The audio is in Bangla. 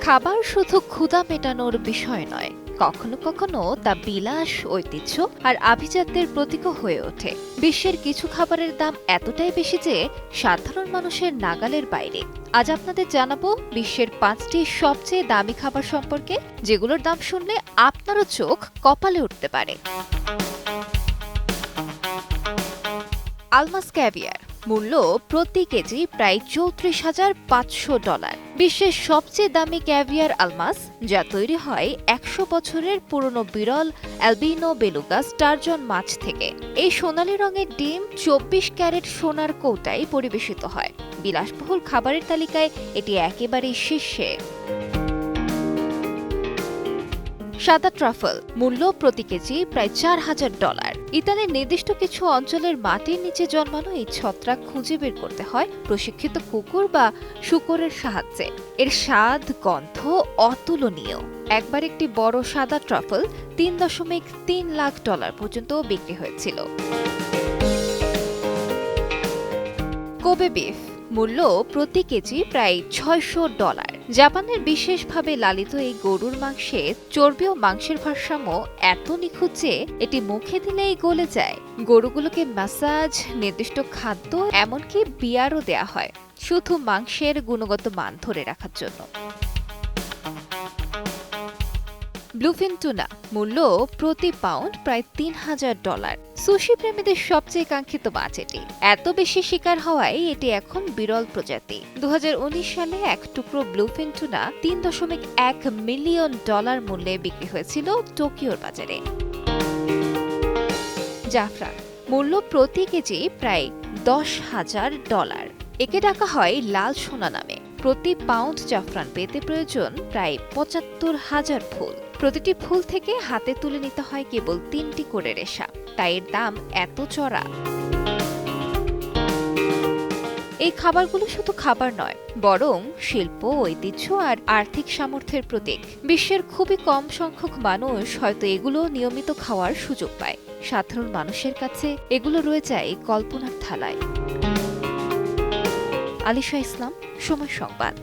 খাবার শুধু ক্ষুধা মেটানোর বিষয় নয়, কখনো কখনো তা বিলাস, ঐতিহ্য আর আভিজাত্যের প্রতীকও হয়ে ওঠে। বিশ্বের কিছু খাবারের দাম এতটাই বেশি যে সাধারণ মানুষের নাগালের বাইরে। আজ আপনাদের জানাবো বিশ্বের 5টি সবচেয়ে দামি খাবার সম্পর্কে, যেগুলোর দাম শুনলে আপনারও চোখ কপালে উঠতে পারে। আলমাস ক্যাভিয়ার, মূল্য প্রতি কেজি প্রায় $34,500। বিশ্বের সবচেয়ে দামি ক্যাভিয়ার আলমাস, যা তৈরি হয় 100 বছরের পুরনো বিরল অ্যালবিনো বেলুগা স্টারজন মাছ থেকে। এই সোনালী রঙের ডিম 24 ক্যারেট সোনার কৌটায় পরিবেশিত হয়। বিলাসবহুল খাবারের তালিকায় এটি একেবারেই শীর্ষে। সাদা ট্রাফল, মূল্য প্রতি কেজি প্রায় $4,000। ইতালির নির্দিষ্ট কিছু অঞ্চলের মাটির নিচে জন্মানো এই ছত্রাক খুঁজে বের করতে হয় প্রশিক্ষিত কুকুর বা শূকরের সাহায্যে। এর স্বাদ, গন্ধ অতুলনীয়। একবার একটি বড় সাদা ট্রাফল $3.3 লাখ পর্যন্ত বিক্রি হয়েছিল। কোবে বিফ, মূল্য প্রতি কেজি প্রায় $600। জাপানের বিশেষভাবে লালিত এই গরুর মাংসে চর্বি ও মাংসের ভারসাম্য এত নিখুঁত যে এটি মুখে দিলেই গলে যায়। গরুগুলোকে ম্যাসাজ, নির্দিষ্ট খাদ্য, এমনকি বিয়ারও দেয়া হয় শুধু মাংসের গুণগত মান ধরে রাখার জন্য। ব্লুফিন টুনা, মূল্য প্রতি পাউন্ড প্রায় $3,000। সুশি প্রেমীদের সবচেয়ে কাঙ্ক্ষিত মাছ এটি। এত বেশি শিকার হওয়ায় এটি এখন বিরল প্রজাতি। 2019 সালে এক টুকরো ব্লুফিন টুনা $3.1 মিলিয়ন মূল্যে বিক্রি হয়েছিল টোকিওর বাজারে। জাফরান, মূল্য প্রতি কেজি প্রায় $10,000। একে ডাকা হয় লাল সোনা নামে। প্রতি পাউন্ড জাফরান পেতে প্রয়োজন প্রায় 75,000 ফুল। প্রতিটি ফুল থেকে হাতে তুলে নিতে হয় কেবল 3টি করে রেশা, তাই এর দাম এত চড়া। এই খাবারগুলো শুধু খাবার নয়, বরং শিল্প, ঐতিহ্য আর আর্থিক সামর্থ্যের প্রতীক। বিশ্বের খুবই কম সংখ্যক মানুষ হয়তো এগুলো নিয়মিত খাওয়ার সুযোগ পায়। সাধারণ মানুষের কাছে এগুলো রয়ে যায় কল্পনার থালায়। আলিশা ইসলাম, সময় সংবাদ।